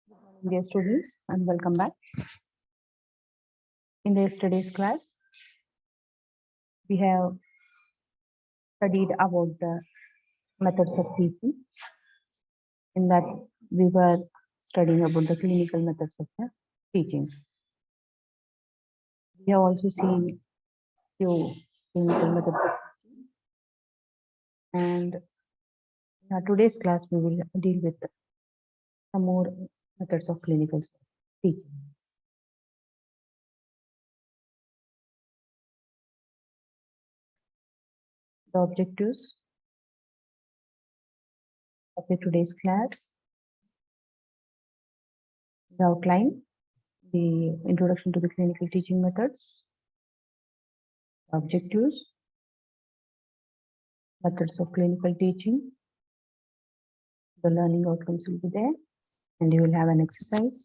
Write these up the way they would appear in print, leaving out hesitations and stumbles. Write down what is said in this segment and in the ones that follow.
Dear students, and welcome back. In yesterday's class, we have studied about the methods of teaching. In that, we were studying about the clinical methods of the teaching. We have also seen few clinical methods of teaching. And in our today's class, we will deal with some more methods of clinical teaching. The objectives of today's class, the outline, the introduction to the clinical teaching methods, the objectives, methods of clinical teaching, the learning outcomes will be there, and you will have an exercise,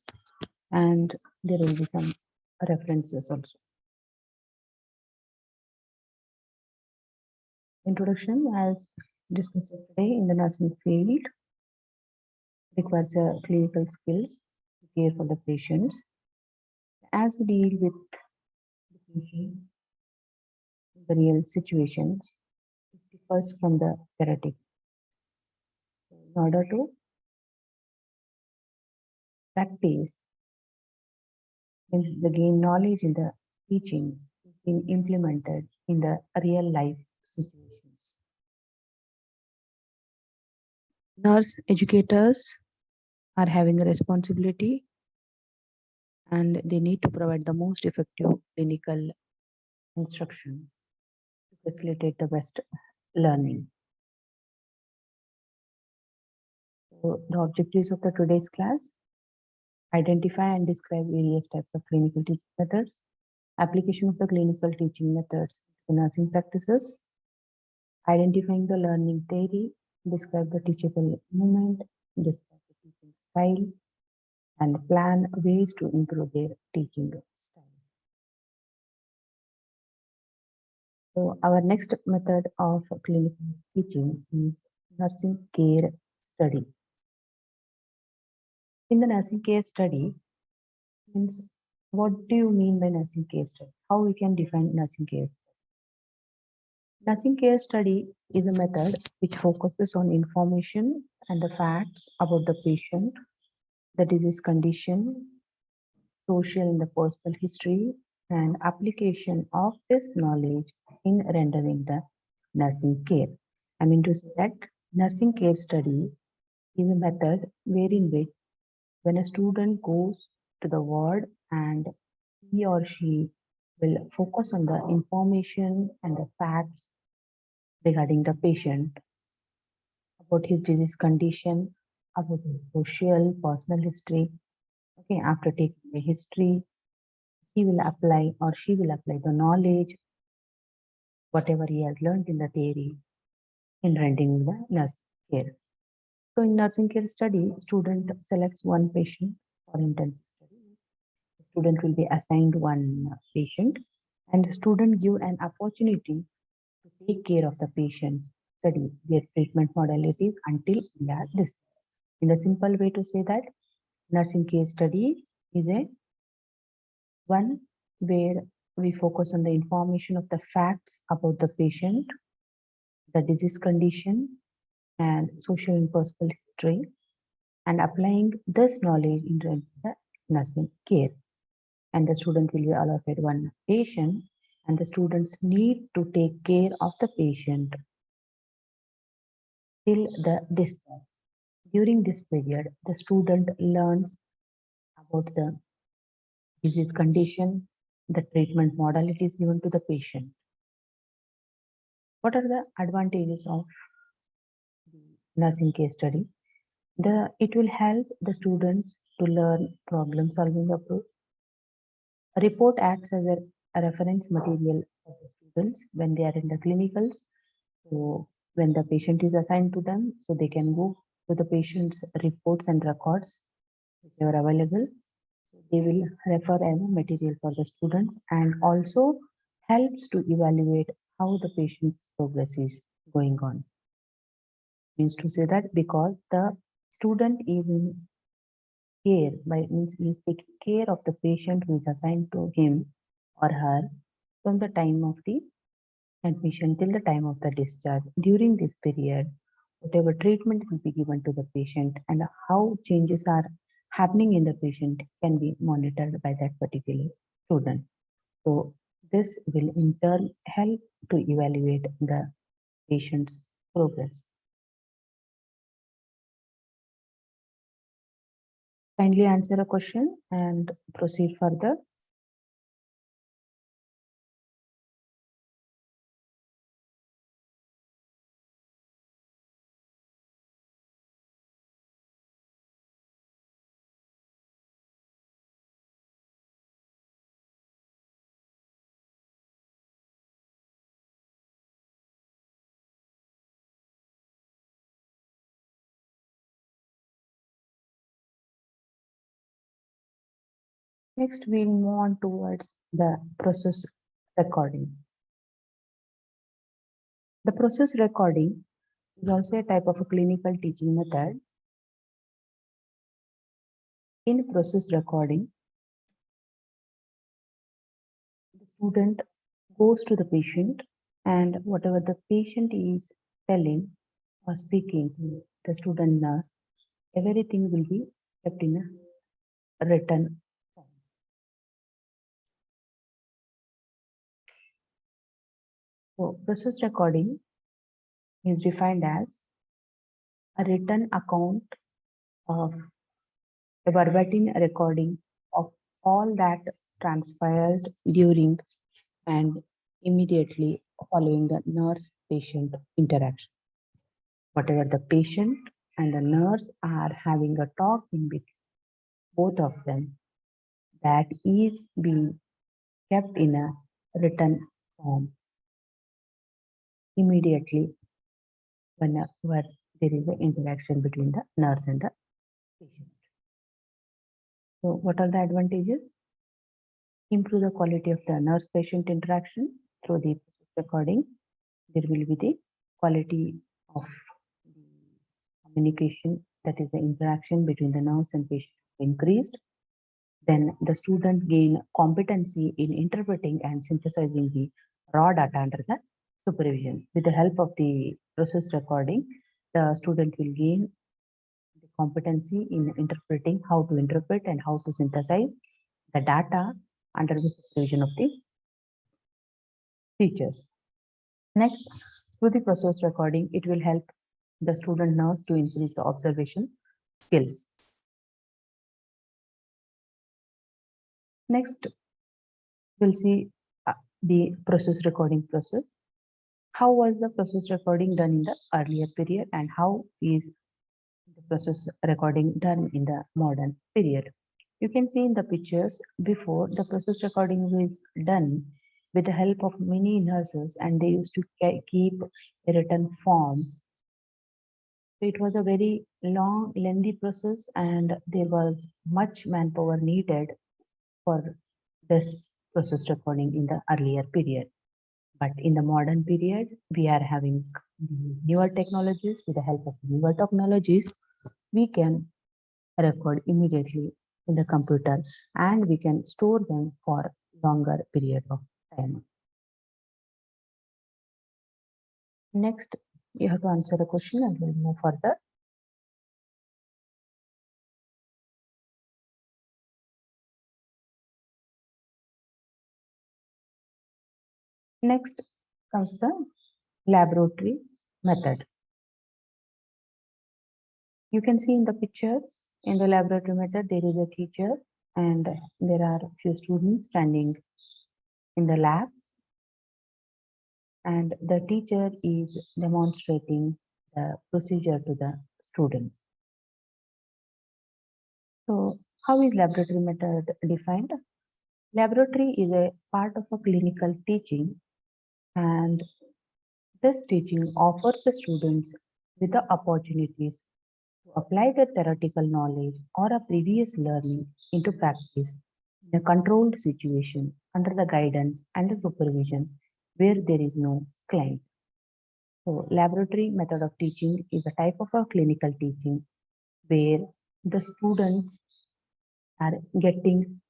and there will be some references also. Introduction, as discussed yesterday, in the nursing field requires clinical skills to care for the patients. As we deal with the patient, the real situations, it differs from the theoretic. In order to practice, the gain knowledge in the teaching is being implemented in the real life situations. Nurse educators are having a responsibility, and they need to provide the most effective clinical instruction to facilitate the best learning. So the objectives of the today's class: identify and describe various types of clinical teaching methods, application of the clinical teaching methods to nursing practices, identifying the learning theory, describe the teachable movement, describe the teaching style, and plan ways to improve their teaching style. So our next method of clinical teaching is nursing care study. In the nursing care study, means what do you mean by nursing care study? How we can define nursing care? Nursing care study is a method which focuses on information and the facts about the patient, the disease condition, social and the personal history, and application of this knowledge in rendering the nursing care. I mean to say that nursing care study is a method wherein which when a student goes to the ward and he or she will focus on the information and the facts regarding the patient, about his disease condition, about his social, personal history. Okay, after taking the history, he will apply or she will apply the knowledge, whatever he has learned in the theory, in rendering the nurse care. So in nursing care study, student selects one patient for intensive study. The student will be assigned one patient, and the student give an opportunity to take care of the patient, study their treatment modalities until they are discharged. In a simple way to say that, nursing case study is a one where we focus on the information of the facts about the patient, the disease condition, and social and personal history, and applying this knowledge into the nursing care. And the student will be allotted one patient, and the students need to take care of the patient till the discharge. During this period, the student learns about the disease condition, the treatment modalities given to the patient. What are the advantages of the nursing case study? It will help the students to learn problem solving approach. A report acts as a reference material for the students when they are in the clinicals. So when the patient is assigned to them, so they can go to the patient's reports and records which are available. They will refer as a material for the students, and also helps to evaluate how the patient's progress is going on. Means to say that because the student is in care by means he is taking care of the patient who is assigned to him or her from the time of the admission till the time of the discharge. During this period, whatever treatment will be given to the patient and how changes are happening in the patient can be monitored by that particular student. So this will in turn help to evaluate the patient's progress. Kindly answer a question and proceed further. Next, we'll move on towards the process recording. The process recording is also a type of a clinical teaching method. In process recording, the student goes to the patient and whatever the patient is telling or speaking to the student nurse, everything will be kept in a written form. So process recording is defined as a written account of a verbatim recording of all that transpired during and immediately following the nurse-patient interaction. Whatever the patient and the nurse are having a talk in between both of them, that is being kept in a written form immediately whenever there is an interaction between the nurse and the patient. So what are the advantages? Improve the quality of the nurse-patient interaction through the recording. There will be the quality of the communication, that is the interaction between the nurse and patient increased. Then the student gain competency in interpreting and synthesizing the raw data under the supervision. With the help of the process recording, the student will gain the competency in interpreting, how to interpret and how to synthesize the data under the supervision of the teachers. Next, through the process recording, it will help the student nurse to increase the observation skills. Next, we'll see the process recording process. How was the process recording done in the earlier period and how is the process recording done in the modern period? You can see in the pictures before the process recording was done with the help of many nurses and they used to keep a written form. So it was a very long, lengthy process and there was much manpower needed for this process recording in the earlier period. But in the modern period, we are having newer technologies. With the help of newer technologies, we can record immediately in the computer and we can store them for longer period of time. Next, you have to answer a question and we'll move further. Next comes the laboratory method. You can see in the picture in the laboratory method, there is a teacher and there are a few students standing in the lab and the teacher is demonstrating the procedure to the students. So how is laboratory method defined? Laboratory is a part of a clinical teaching and this teaching offers the students with the opportunities to apply their theoretical knowledge or a previous learning into practice in a controlled situation under the guidance and the supervision where there is no client. So laboratory method of teaching is a type of a clinical teaching where the students are getting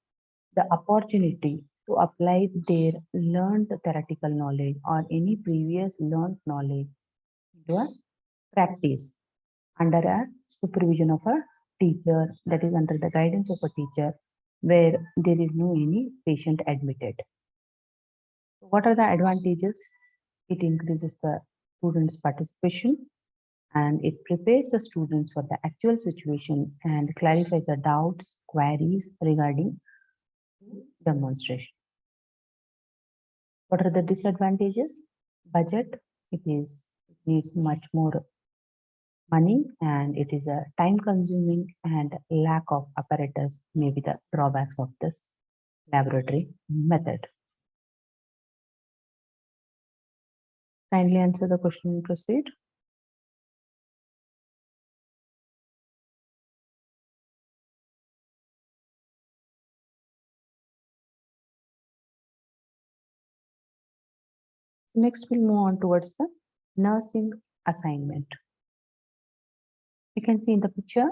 the opportunity to apply their learned theoretical knowledge or any previous learned knowledge into a practice under a supervision of a teacher, that is under the guidance of a teacher, where there is no any patient admitted. What are the advantages? It increases the students' participation and it prepares the students for the actual situation and clarifies the doubts, queries regarding demonstration. What are the disadvantages? Budget, it needs much more money and it is a time consuming and lack of apparatus may be the drawbacks of this laboratory method. Kindly answer the question and proceed. Next, we'll move on towards the nursing assignment. You can see in the picture,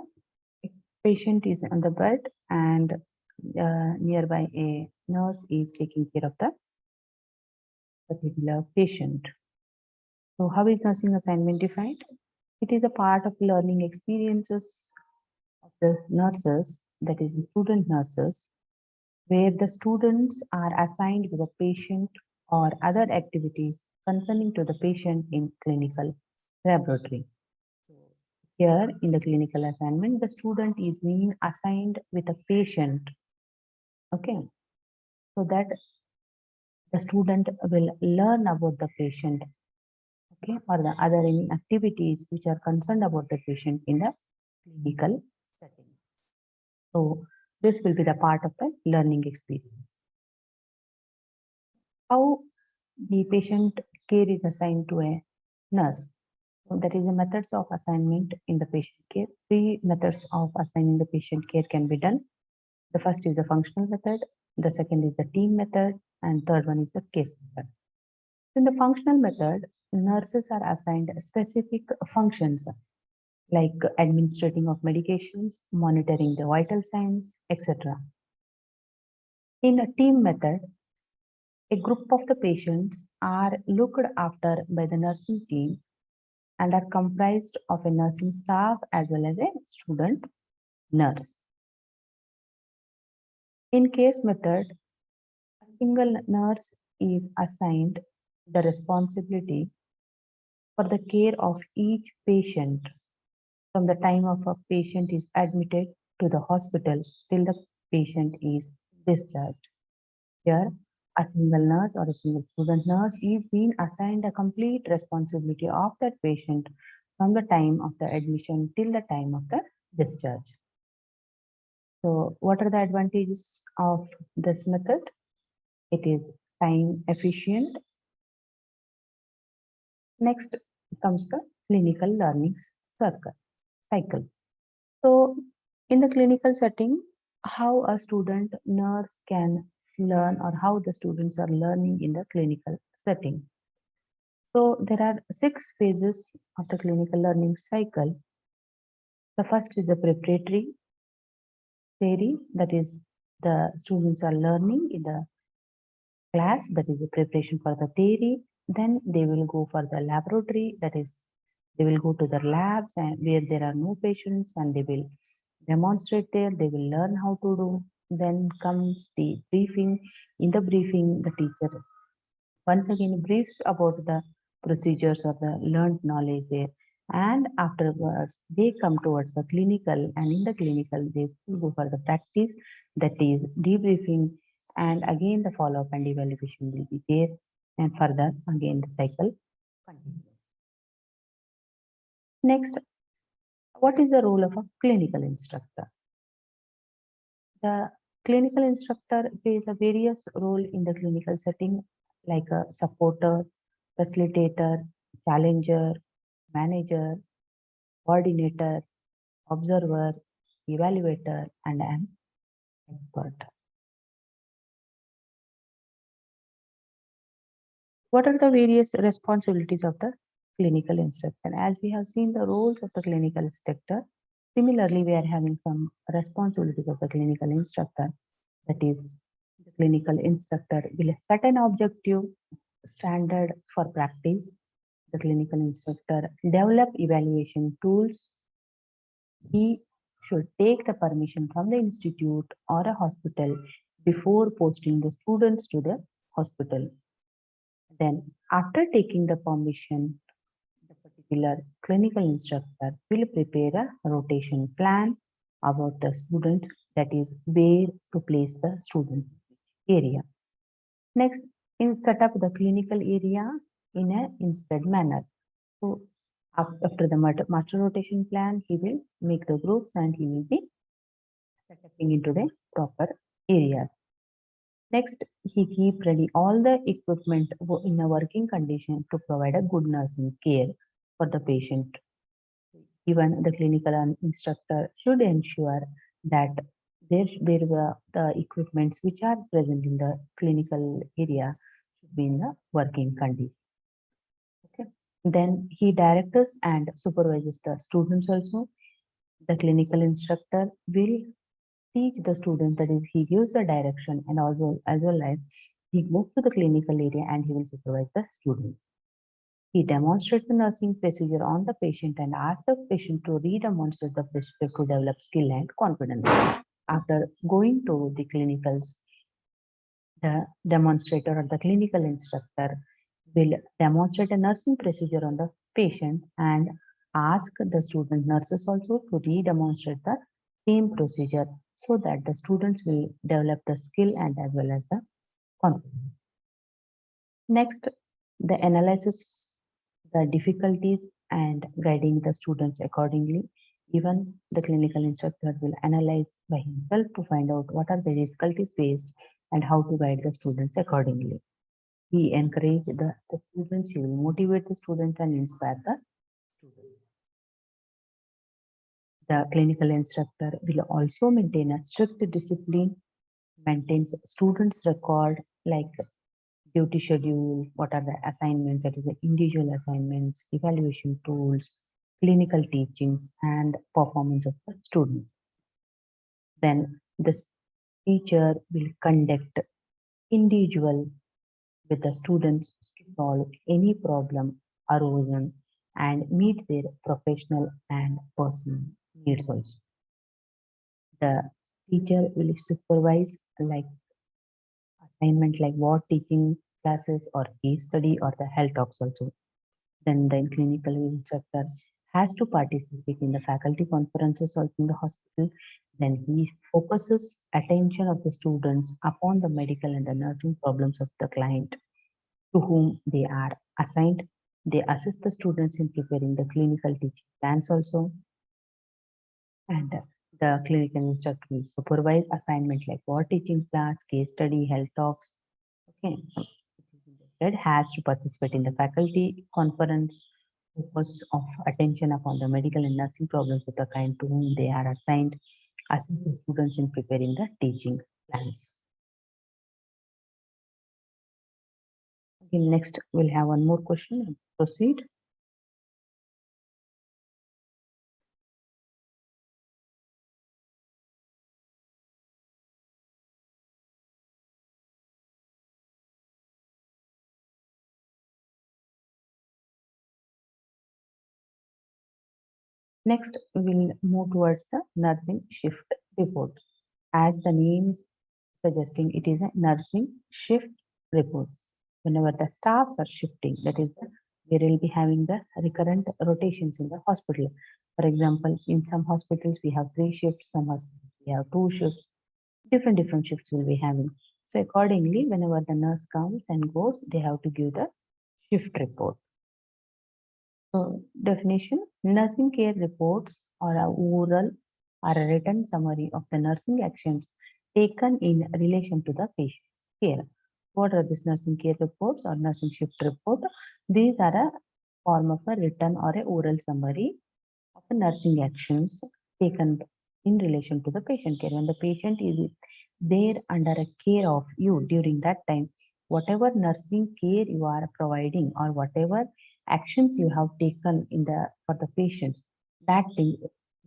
a patient is on the bed and nearby a nurse is taking care of the particular patient. So how is nursing assignment defined? It is a part of learning experiences of the nurses, that is student nurses, where the students are assigned with a patient or other activities concerning to the patient in clinical laboratory. Here in the clinical assignment, the student is being assigned with a patient. Okay, so that the student will learn about the patient, okay, or the other any activities which are concerned about the patient in the clinical setting. So this will be the part of the learning experience. How the patient care is assigned to a nurse. So that is the methods of assignment in the patient care. Three methods of assigning the patient care can be done. The first is the functional method, the second is the team method, and third one is the case method. In the functional method, nurses are assigned specific functions like administrating of medications, monitoring the vital signs, etc. In a team method, a group of the patients are looked after by the nursing team and are comprised of a nursing staff as well as a student nurse. In case method, a single nurse is assigned the responsibility for the care of each patient from the time of a patient is admitted to the hospital till the patient is discharged. Here, a single nurse or a single student nurse is being assigned a complete responsibility of that patient from the time of the admission till the time of the discharge. So, what are the advantages of this method? It is time efficient. Next comes the clinical learning cycle. So, in the clinical setting, how a student nurse can learn or how the students are learning in the clinical setting. So, there are 6 phases of the clinical learning cycle. The first is the preparatory theory, that is, the students are learning in the class, that is the preparation for the theory. Then they will go for the laboratory, that is, they will go to the labs and where there are no patients and they will demonstrate there, they will learn how to do. Then comes the briefing. In the briefing, the teacher once again briefs about the procedures or the learned knowledge there. And afterwards, they come towards the clinical, and in the clinical, they will go for the practice, that is debriefing, and again the follow up and evaluation will be there. And further, again, the cycle continues. Next, what is the role of a clinical instructor? The clinical instructor plays a various role in the clinical setting, like a supporter, facilitator, challenger, manager, coordinator, observer, evaluator, and an expert. What are the various responsibilities of the clinical instructor? As we have seen the roles of the clinical instructor, Similarly, we are having some responsibilities of the clinical instructor. That is, the clinical instructor will set an objective standard for practice. The clinical instructor develop evaluation tools. He should take the permission from the institute or a hospital before posting the students to the hospital. Then, after taking the permission, the particular clinical instructor will prepare a rotation plan about the student, that is, where to place the student area. Next, in set up the clinical area in a instead manner. So after the master rotation plan, he will make the groups and he will be setting into the proper areas. Next, he keep ready all the equipment in a working condition to provide a good nursing care for the patient. Even the clinical instructor should ensure that there were the equipments which are present in the clinical area should be in the working condition. Okay. Then he directs and supervises the students also. The clinical instructor will teach the student, that is, he gives a direction and also as well as he goes to the clinical area and he will supervise the students. He demonstrates the nursing procedure on the patient and asks the patient to re-demonstrate the procedure to develop skill and confidence. After going to the clinicals, the demonstrator or the clinical instructor will demonstrate a nursing procedure on the patient and ask the student nurses also to re-demonstrate the same procedure so that the students will develop the skill and as well as the confidence. Next, the analysis the difficulties and guiding the students accordingly. Even the clinical instructor will analyze by himself to find out what are the difficulties faced and how to guide the students accordingly. He encourage the students, he will motivate the students and inspire the students. The clinical instructor will also maintain a strict discipline, maintains students' record like duty schedule, what are the assignments, that is the individual assignments, evaluation tools, clinical teachings, and performance of the student. Then the teacher will conduct individual with the students to solve any problem arisen and meet their professional and personal needs also. The teacher will supervise like assignment like what teaching classes or case study or the health talks also. Then the clinical instructor has to participate in the faculty conferences also in the hospital. Then he focuses attention of the students upon the medical and the nursing problems of the client to whom they are assigned. They assist the students in preparing the clinical teaching plans also. And the clinical instructor will supervise assignment like what teaching class, case study, health talks. Okay. Has to participate in the faculty conference, focus of attention upon the medical and nursing problems of the kind to whom they are assigned, assist the students in preparing the teaching plans. Okay, next we'll have one more question. Proceed. Next, we'll move towards the nursing shift report. As the name is suggesting, it is a nursing shift report. Whenever the staffs are shifting, that is, we will be having the recurrent rotations in the hospital. For example, in some hospitals, we have 3 shifts, some hospitals, we have 2 shifts, different shifts will be having. So accordingly, whenever the nurse comes and goes, they have to give the shift report. So definition, nursing care reports are a oral or a written summary of the nursing actions taken in relation to the patient care. What are these nursing care reports or nursing shift report? These are a form of a written or a oral summary of the nursing actions taken in relation to the patient care. When the patient is there under a care of you during that time, whatever nursing care you are providing or whatever actions you have taken in the for the patient, that thing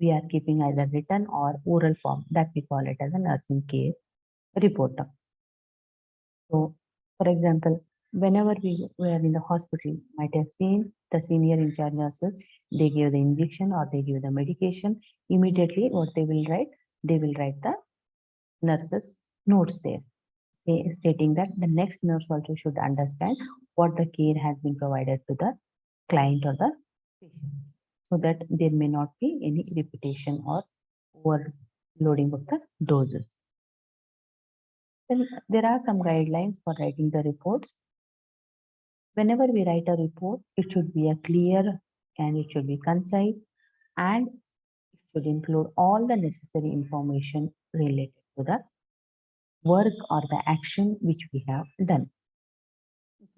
we are keeping either written or oral form, that we call it as a nursing care report. So, for example, whenever we were in the hospital, might have seen the senior in charge nurses, they give the injection or they give the medication. Immediately, what they will write? They will write the nurses' notes there, stating that the next nurse also should understand what the care has been provided to the client or the patient, so that there may not be any repetition or overloading of the doses. Then there are some guidelines for writing the reports. Whenever we write a report, it should be a clear and it should be concise and it should include all the necessary information related to the work or the action which we have done.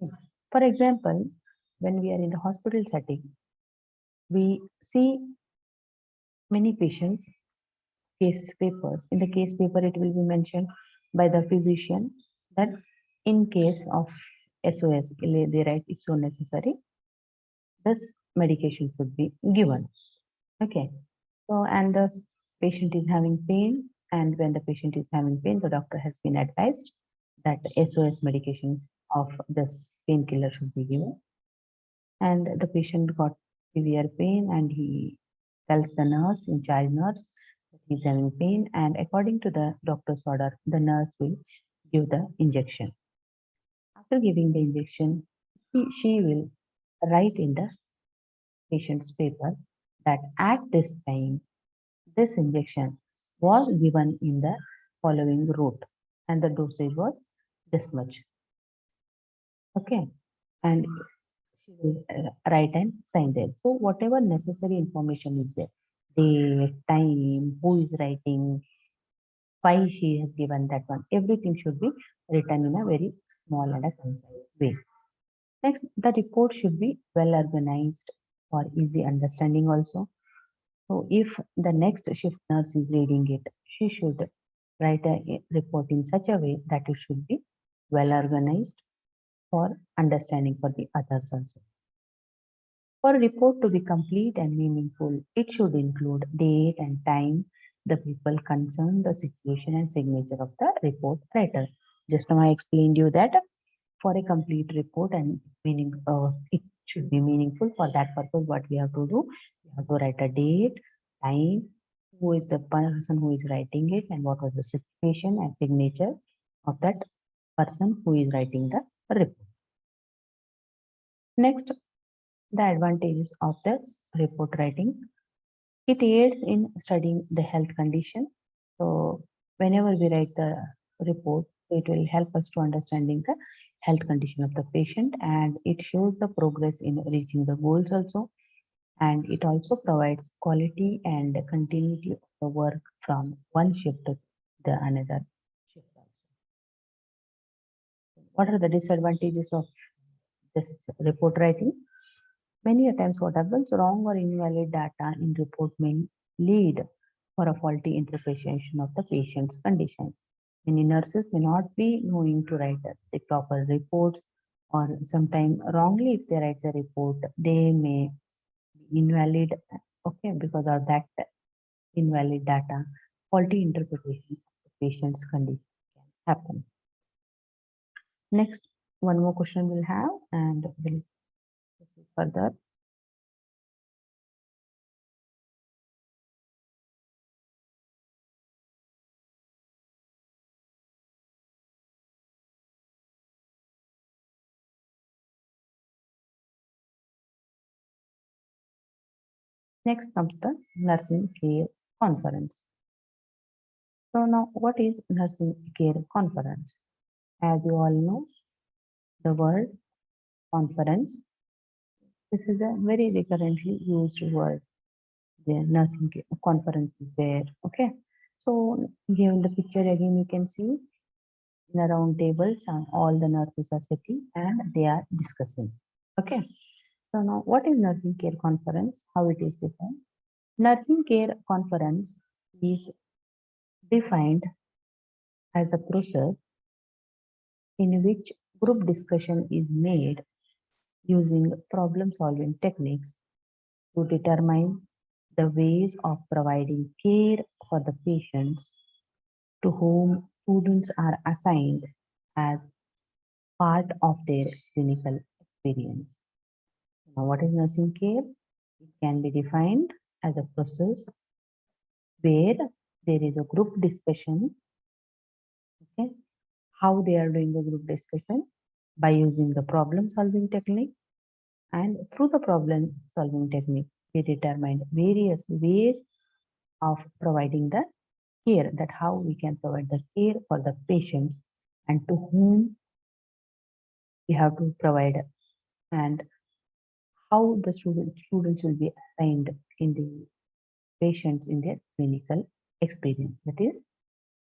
Okay. For example, when we are in the hospital setting, we see many patients case papers. In the case paper, it will be mentioned by the physician that in case of SOS, they write if so necessary, this medication should be given. Okay. So, and the patient is having pain, and when the patient is having pain, the doctor has been advised that SOS medication of this painkiller should be given. And the patient got severe pain, and he tells the nurse, in charge nurse, that he's having pain, and according to the doctor's order, the nurse will give the injection. After giving the injection, she will write in the patient's paper that at this time this injection was given in the following route and the dosage was this much. Okay. And she will write and sign there. So whatever necessary information is there, the time, who is writing, why she has given that one, everything should be written in a very small and a concise way. Next, the report should be well organized for easy understanding also. So if the next shift nurse is reading it, she should write a report in such a way that it should be well organized for understanding for the others also. For a report to be complete and meaningful, it should include date and time, the people concerned, the situation and signature of the report writer. Just now I explained you that for a complete report and it should be meaningful. For that purpose, what we have to do, we have to write a date, time, who is the person who is writing it, and what was the situation and signature of that person who is writing the report. Next, the advantages of this report writing. It aids in studying the health condition. So whenever we write the report, it will help us to understanding the health condition of the patient, and it shows the progress in reaching the goals also. And it also provides quality and continuity of the work from one shift to the another shift. What are the disadvantages of this report writing? Many a times what happens, wrong or invalid data in report may lead for a faulty interpretation of the patient's condition. Many nurses may not be knowing to write the proper reports, or sometimes wrongly if they write the report, they may be invalid, okay, because of that invalid data, faulty interpretation of the patient's condition can happen. Next, one more question we'll have and we'll proceed further. Next comes the nursing care conference. So now what is nursing care conference? As you all know, the word conference, this is a very recurrently used word. The nursing care conference is there. Okay. So here in the picture again you can see in a round tables and all the nurses are sitting and they are discussing. Okay. So now what is nursing care conference? How it is defined? Nursing care conference is defined as a process in which group discussion is made using problem solving techniques to determine the ways of providing care for the patients to whom students are assigned as part of their clinical experience. Now, what is nursing care? It can be defined as a process where there is a group discussion, okay, how they are doing the group discussion by using the problem solving technique, and through the problem solving technique they determine various ways of providing the care, that how we can provide the care for the patients and to whom we have to provide, and how the students will be assigned in the patients in their clinical experience. That is,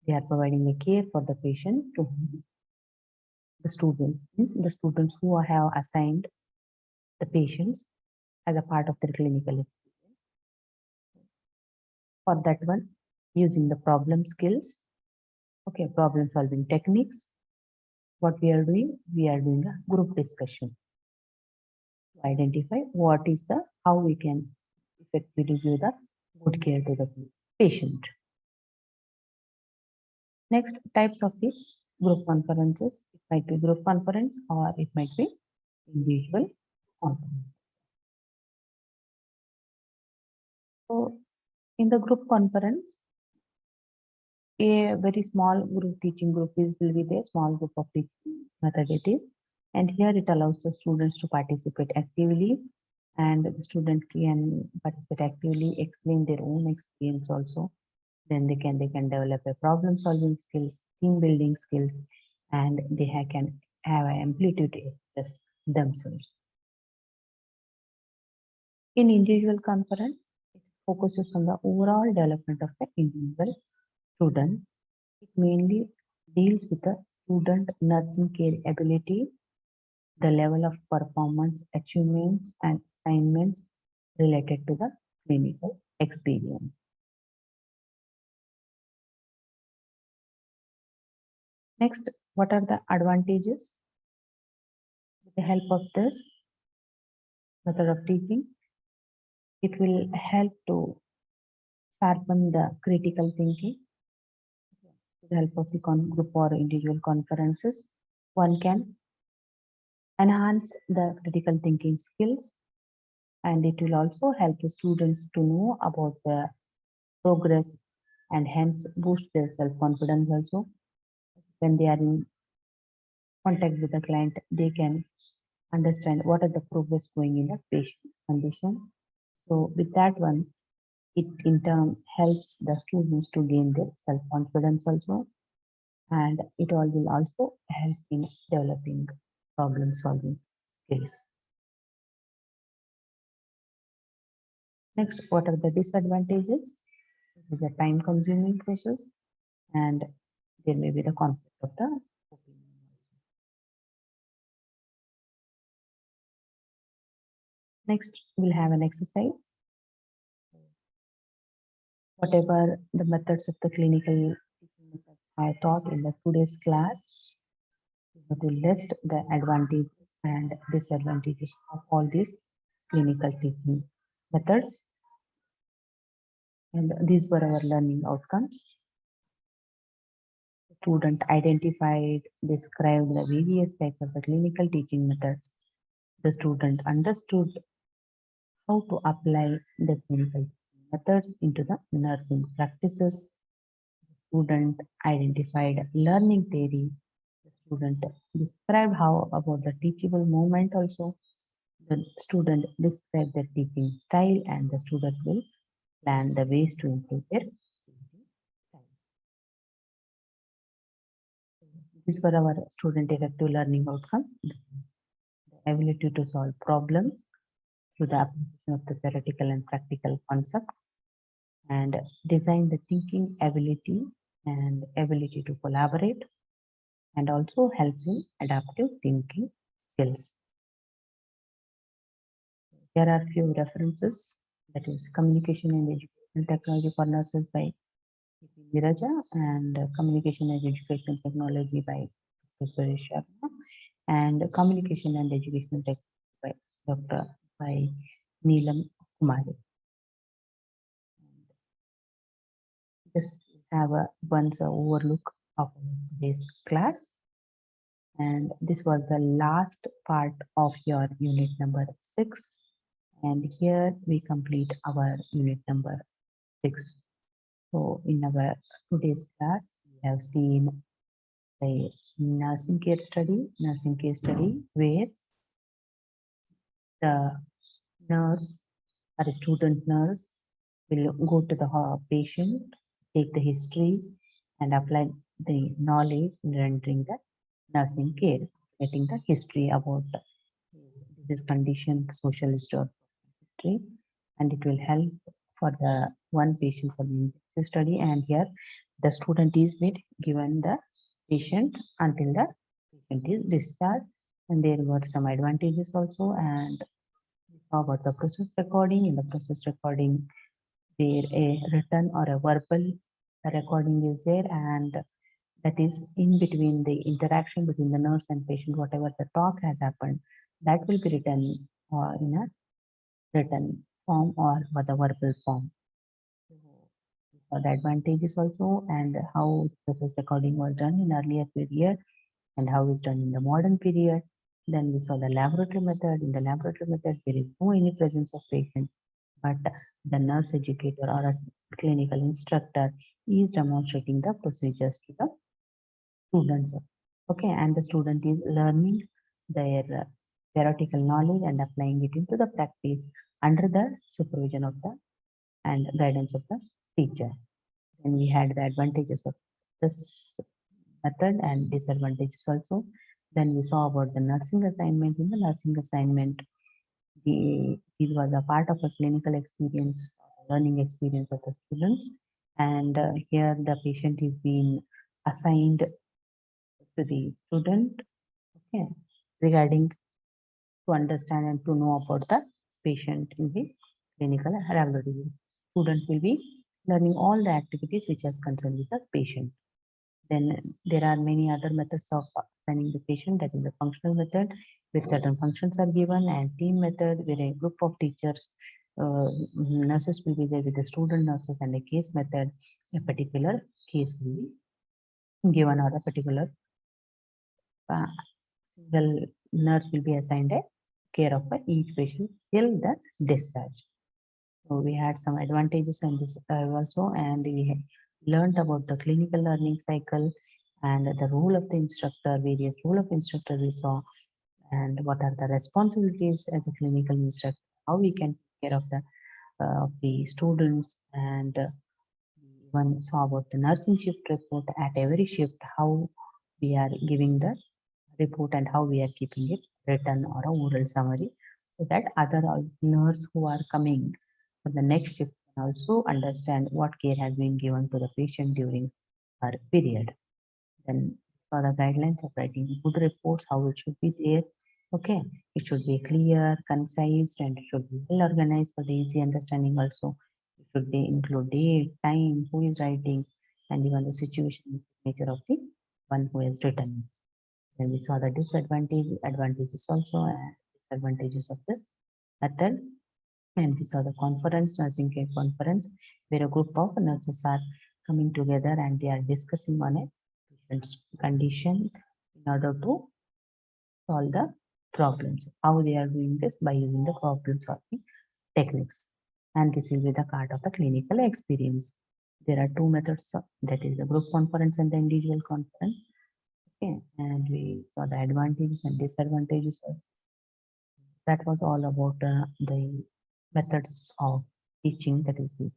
they are providing the care for the patient to whom the students, means the students who have assigned the patients as a part of their clinical experience. For that one, using the problem skills, okay, problem solving techniques, what we are doing a group discussion to identify what is the, how we can effectively give the good care to the patient. Next, types of the group conferences. It might be group conference or it might be individual conference. So in the group conference, a very small group teaching group is will be there, small group of teaching method it is. And here it allows the students to participate actively, and the student can participate actively, explain their own experience also. Then they can develop a problem solving skills, team building skills, and they can have an amplitude to express themselves. In individual conference, it focuses on the overall development of the individual student. It mainly deals with the student nursing care ability, the level of performance, achievements, and assignments related to the clinical experience. Next, what are the advantages? With the help of this method of teaching, it will help to sharpen the critical thinking. With the help of the group or individual conferences, one can enhance the critical thinking skills, and it will also help the students to know about the progress and hence boost their self-confidence also. When they are in contact with the client, they can understand what are the progress going in the patient's condition. So with that one, it in turn helps the students to gain their self-confidence also, and it all will also help in developing problem solving skills. Next, what are the disadvantages? It is a time consuming process, and there may be the conflict of the opinion. Next, we'll have an exercise. Whatever the methods of the clinical teaching methods I taught in the today's class, we will list the advantages and disadvantages of all these clinical teaching methods. And these were our learning outcomes. The student identified, described the various types of the clinical teaching methods. The student understood how to apply the clinical methods into the nursing practices. The student identified learning theory. The student described how about the teachable moment also. The student described the teaching style, and the student will plan the ways to improve their teaching style. These were our student effective learning outcome. The ability to solve problems through the application of the theoretical and practical concepts, and design the thinking ability and ability to collaborate, and also helps in adaptive thinking skills. There are few references, that is Communication and Education Technology for Nurses by Viraja, and Communication and Education Technology by Professor Sharma, and Communication and Education Technology by Dr. by Neelam Kumari. just have a once a overlook of today's class. And this was the last part of your unit number 6. And here we complete our unit number 6. So in our today's class, we have seen a nursing case study where the nurse or a student nurse will go to the patient, take the history, and apply the knowledge in rendering the nursing care, getting the history about this condition, social history, and it will help for the one patient for the intensive study. And here, the student is with given the patient until the patient is discharged, and there were some advantages also. And we saw about the process recording. In the process recording, where a written or a verbal recording is there, and that is in between the interaction between the nurse and patient, whatever the talk has happened, that will be written in a written form or with a verbal form. So the advantages also, and how process recording was done in earlier period and how it's done in the modern period. Then we saw the laboratory method. In the laboratory method, there is no any presence of patient, but the nurse educator or a clinical instructor is demonstrating the procedures to the students. Okay, and the student is learning their theoretical knowledge and applying it into the practice under the supervision of the and guidance of the teacher. Then we had the advantages of this method and disadvantages also. Then we saw about the nursing assignment. In the nursing assignment, it was a part of a clinical experience, learning experience of the students. And here the patient is being assigned to the student, okay, regarding to understand and to know about the patient in the clinical laboratory. Student will be learning all the activities which has concerned with the patient. Then there are many other methods of assigning the patient, that is the functional method, where certain functions are given, and team method, where a group of teachers, nurses will be there with the student nurses, and a case method, a particular case will be given, or a particular single nurse will be assigned a care of each patient till the discharge. So we had some advantages in this also, and we learned about the clinical learning cycle and the role of the instructor, various role of instructor we saw, and what are the responsibilities as a clinical instructor, how we can take care of the students, and we even saw about the nursing shift report at every shift, how we are giving the report and how we are keeping it written or a oral summary, so that other nurse who are coming for the next shift can also understand what care has been given to the patient during our period. Then for the guidelines of writing good reports, how it should be there. Okay, it should be clear, concise, and it should be well organized for the easy understanding also. It should be include date, time, who is writing, and even the situation, nature of the one who has written. Then we saw the advantages also, and disadvantages of the method. And we saw the conference, nursing care conference, where a group of nurses are coming together and they are discussing on a patient's condition in order to solve the problems. How they are doing this by using the problem solving techniques. And this will be the part of the clinical experience. There are two methods, that is the group conference and the individual conference. Okay, and we saw the advantages and disadvantages. That was all about the methods of teaching, that is the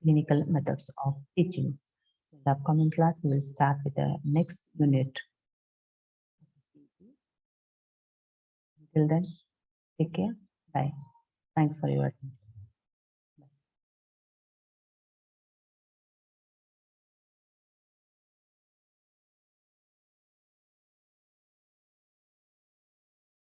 clinical methods of teaching. So in the upcoming class, we will start with the next unit. Until then, take care. Bye. Thanks for your attention.